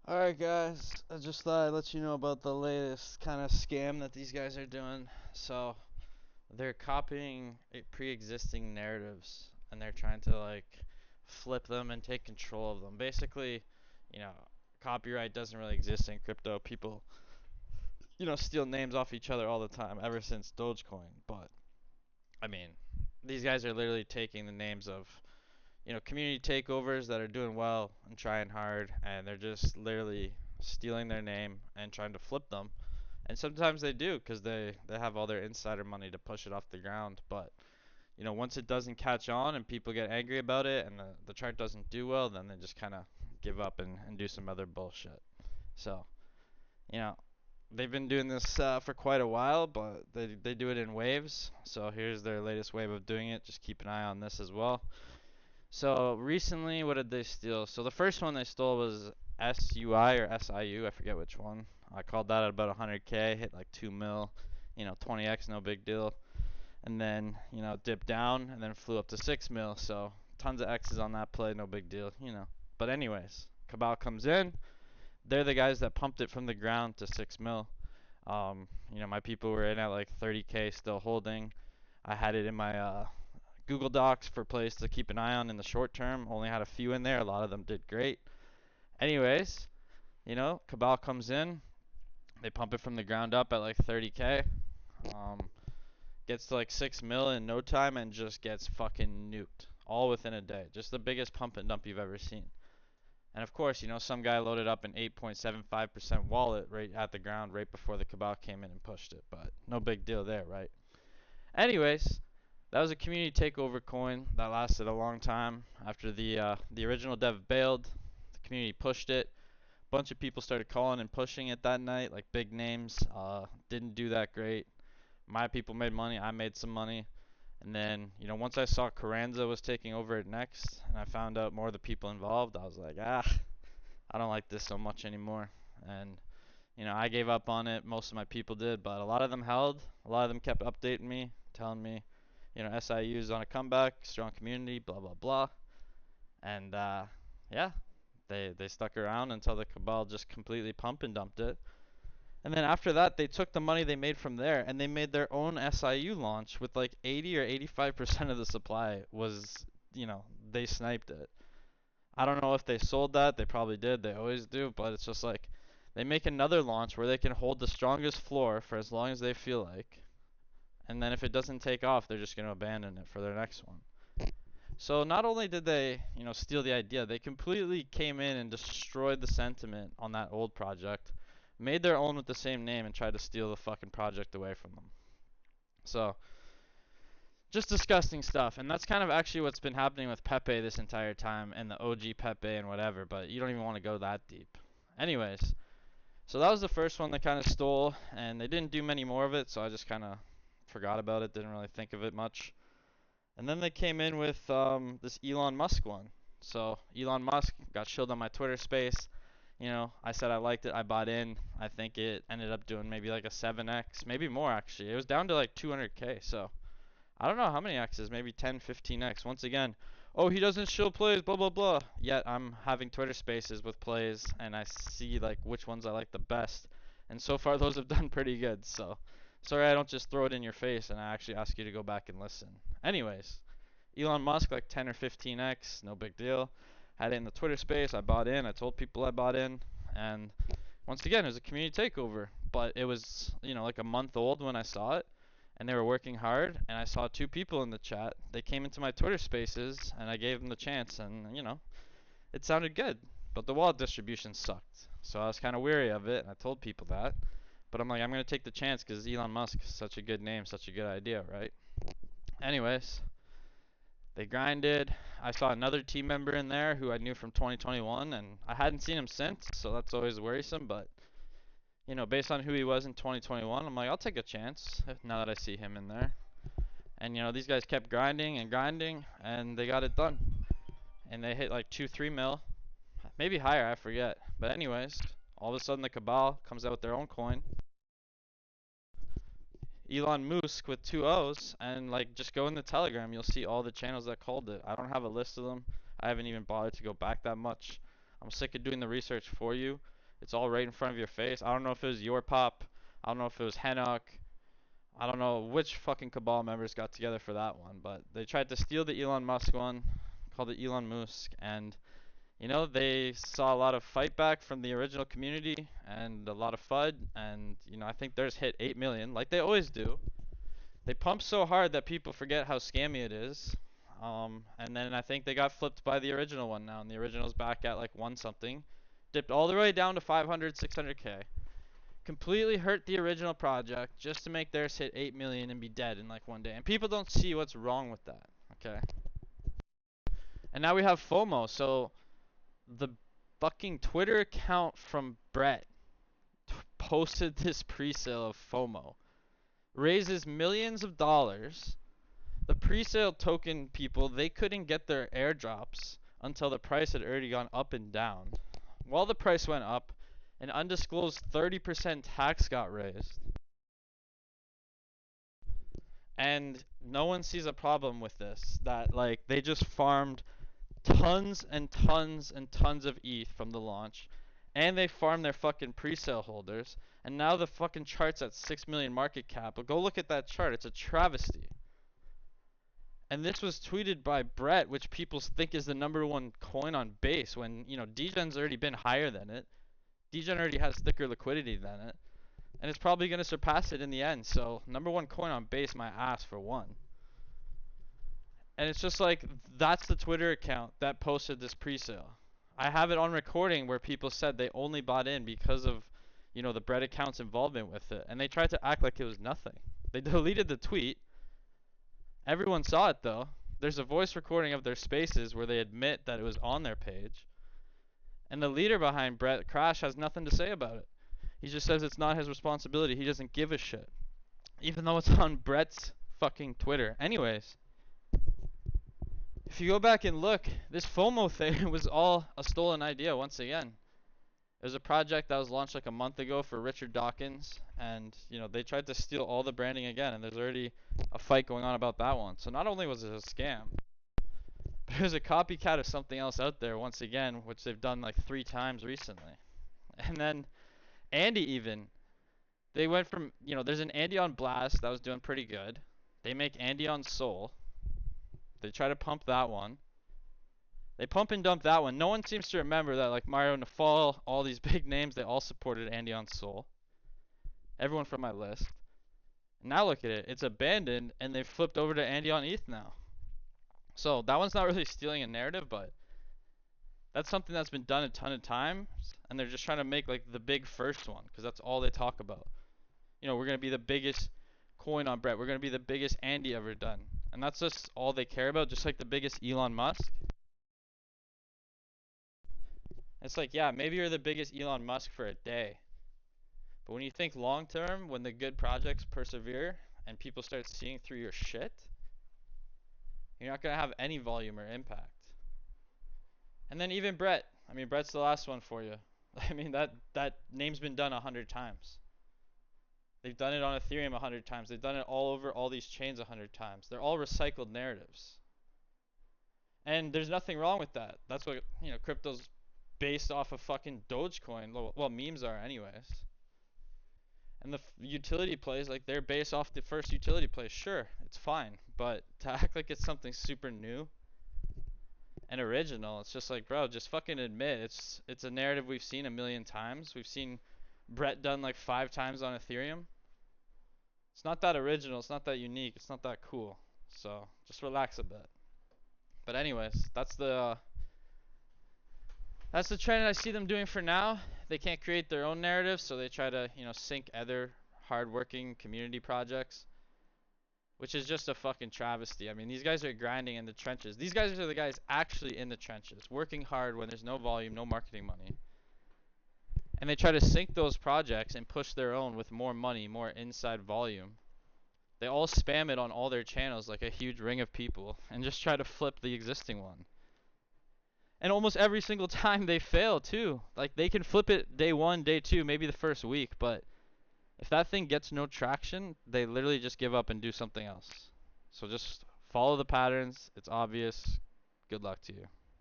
Alright guys, I just thought I'd let you know about the latest kind of scam that these guys are doing. So, they're copying pre-existing narratives and they're trying to like flip them and take control of them. Basically, you know, copyright doesn't really exist in crypto. People, steal names off each other all the time ever since Dogecoin. But, I mean, these guys are literally taking the names of community takeovers that are doing well and trying hard, and they're just literally stealing their name and trying to flip them. And sometimes they do because they have all their insider money to push it off the ground. But once it doesn't catch on and people get angry about it and the chart doesn't do well, then they just kind of give up and do some other bullshit. So, you know, they've been doing this for quite a while, but they do it in waves. So here's their latest wave of doing it. Just keep an eye on this as well. So recently, what did they steal? So the first one they stole was SUI or SIU, I forget which one. I called that at about 100K, hit like 2 mil, 20x, no big deal. And then, dipped down and then flew up to 6 mil. So tons of X's on that play, no big deal. But anyways, Cabal comes in. They're the guys that pumped it from the ground to 6 mil. My people were in at like 30K still holding. I had it in my Google Docs for plays to keep an eye on in the short term. Only had a few in there. A lot of them did great. Anyways, Cabal comes in. They pump it from the ground up at like 30K. Um, gets to like 6 mil in no time and just gets fucking nuked. All within a day. Just the biggest pump and dump you've ever seen. And of course, some guy loaded up an 8.75% wallet right at the ground right before the Cabal came in and pushed it. But no big deal there, right? Anyways, that was a community takeover coin that lasted a long time. After the original dev bailed, the community pushed it. A bunch of people started calling and pushing it that night, like big names. Didn't do that great. My people made money. I made some money. And then, once I saw Carranza was taking over it next, and I found out more of the people involved, I was like, I don't like this so much anymore. And I gave up on it. Most of my people did, but a lot of them held. A lot of them kept updating me, telling me, SIU is on a comeback, strong community, blah blah blah. And yeah, they stuck around until the Cabal just completely pump and dumped it. And then after that, they took the money they made from there and they made their own SIU launch with like 80 or 85% of the supply was, they sniped it. I don't know if they sold that. They probably did. They always do. But it's just like they make another launch where they can hold the strongest floor for as long as they feel like. And then if it doesn't take off, they're just going to abandon it for their next one. So not only did they, steal the idea, they completely came in and destroyed the sentiment on that old project, made their own with the same name, and tried to steal the fucking project away from them. So just disgusting stuff. And that's kind of actually what's been happening with Pepe this entire time and the OG Pepe and whatever, but you don't even want to go that deep. Anyways, so that was the first one they kind of stole, and they didn't do many more of it, so I just kind of forgot about it, didn't really think of it much. And then they came in with this Elon Musk one. So Elon Musk got shilled on my Twitter space. I said I liked it, I bought in. I think it ended up doing maybe like a 7x, maybe more actually. It was down to like 200K, so I don't know how many X's, maybe 10, 15x. Once again, oh, he doesn't show plays, blah, blah, blah. Yet I'm having Twitter spaces with plays, and I see like which ones I like the best. And so far, those have done pretty good. So, sorry I don't just throw it in your face and I actually ask you to go back and listen. Anyways, Elon Musk, like 10 or 15x, no big deal. Had it in the Twitter space, I bought in, I told people I bought in. And once again, it was a community takeover. But it was, like a month old when I saw it and they were working hard and I saw two people in the chat. They came into my Twitter spaces and I gave them the chance and it sounded good. But the wallet distribution sucked. So I was kind of weary of it and I told people that. But I'm like, I'm going to take the chance because Elon Musk is such a good name, such a good idea, right? Anyways, they grinded. I saw another team member in there who I knew from 2021 and I hadn't seen him since, so that's always worrisome, but based on who he was in 2021, I'm like, I'll take a chance now that I see him in there. And these guys kept grinding and grinding, and they got it done. And they hit like 2, 3 mil, maybe higher, I forget. But anyways, all of a sudden the Cabal comes out with their own coin. Elon Musk with two O's, and like just go in the Telegram, you'll see all the channels that called it. I don't have a list of them. I haven't even bothered to go back that much. I'm sick of doing the research for you. It's all right in front of your face. I don't know if it was your pop. I don't know if it was Henok. I don't know which fucking cabal members got together for that one, but they tried to steal the Elon Musk one, called it Elon Musk, and they saw a lot of fight back from the original community and a lot of FUD, and I think theirs hit 8 million, like they always do. They pump so hard that people forget how scammy it is. And then I think they got flipped by the original one now, and the original's back at like one something. Dipped all the way down to 500, 600K. Completely hurt the original project just to make theirs hit 8 million and be dead in like one day. And people don't see what's wrong with that, okay? And now we have FOMO. So the fucking Twitter account from Brett posted this pre-sale of FOMO. Raises millions of dollars. The pre-sale token people, they couldn't get their airdrops until the price had already gone up and down. While the price went up, an undisclosed 30% tax got raised. And no one sees a problem with this. That like they just farmed tons and tons and tons of ETH from the launch, and they farmed their fucking pre-sale holders, and now the fucking chart's at 6 million market cap. But go look at that chart. It's a travesty. And this was tweeted by Brett, which people think is the #1 coin on base when, degen's already been higher than it. Degen already has thicker liquidity than it. And it's probably going to surpass it in the end. So, #1 coin on base, my ass for one. And it's just like, that's the Twitter account that posted this pre-sale. I have it on recording where people said they only bought in because of, the Brett account's involvement with it. And they tried to act like it was nothing. They deleted the tweet. Everyone saw it though. There's a voice recording of their spaces where they admit that it was on their page. And the leader behind Brett Crash has nothing to say about it. He just says it's not his responsibility. He doesn't give a shit. Even though it's on Brett's fucking Twitter. Anyways, if you go back and look, this FOMO thing was all a stolen idea once again. It was a project that was launched like a month ago for Richard Dawkins, and they tried to steal all the branding again, and there's already a fight going on about that one. So not only was it a scam, but it was a copycat of something else out there once again, which they've done like 3 times recently. And then Andy even, they went from, there's an Andy on Blast that was doing pretty good. They make Andy on Soul. They try to pump that one. They pump and dump that one. No one seems to remember that like Mario Nafal, all these big names, they all supported Andy on Soul. Everyone from my list. Now look at it. It's abandoned and they've flipped over to Andy on ETH now. So that one's not really stealing a narrative, but that's something that's been done a ton of times, and they're just trying to make like the big first one because that's all they talk about. We're gonna be the biggest coin on Brett. We're gonna be the biggest Andy ever done, and that's just all they care about. Just like the biggest Elon Musk. It's like, yeah, maybe you're the biggest Elon Musk for a day, but when you think long term, when the good projects persevere and people start seeing through your shit, you're not gonna have any volume or impact. And then even Brett. I mean, Brett's the last one for you. I mean, that name's been done 100 times. They've done it on Ethereum 100 times. They've done it all over all these chains 100 times. They're all recycled narratives. And there's nothing wrong with that. That's what, crypto's based off of fucking Dogecoin. Well, memes are anyways. And the utility plays, like, they're based off the first utility plays. Sure, it's fine. But to act like it's something super new and original, it's just like, bro, just fucking admit it's a narrative we've seen a million times. We've seen Brett done like 5 times on Ethereum. It's not that original, it's not that unique, it's not that cool. So just relax a bit. But anyways, that's the trend I see them doing for now. They can't create their own narrative, so they try to, sync other hardworking community projects, which is just a fucking travesty. I mean, these guys are grinding in the trenches. These guys are the guys actually in the trenches, working hard when there's no volume, no marketing money. And they try to sync those projects and push their own with more money, more inside volume. They all spam it on all their channels like a huge ring of people and just try to flip the existing one. And almost every single time they fail too. Like they can flip it day 1, day 2, maybe the first week, but if that thing gets no traction, they literally just give up and do something else. So just follow the patterns. It's obvious. Good luck to you.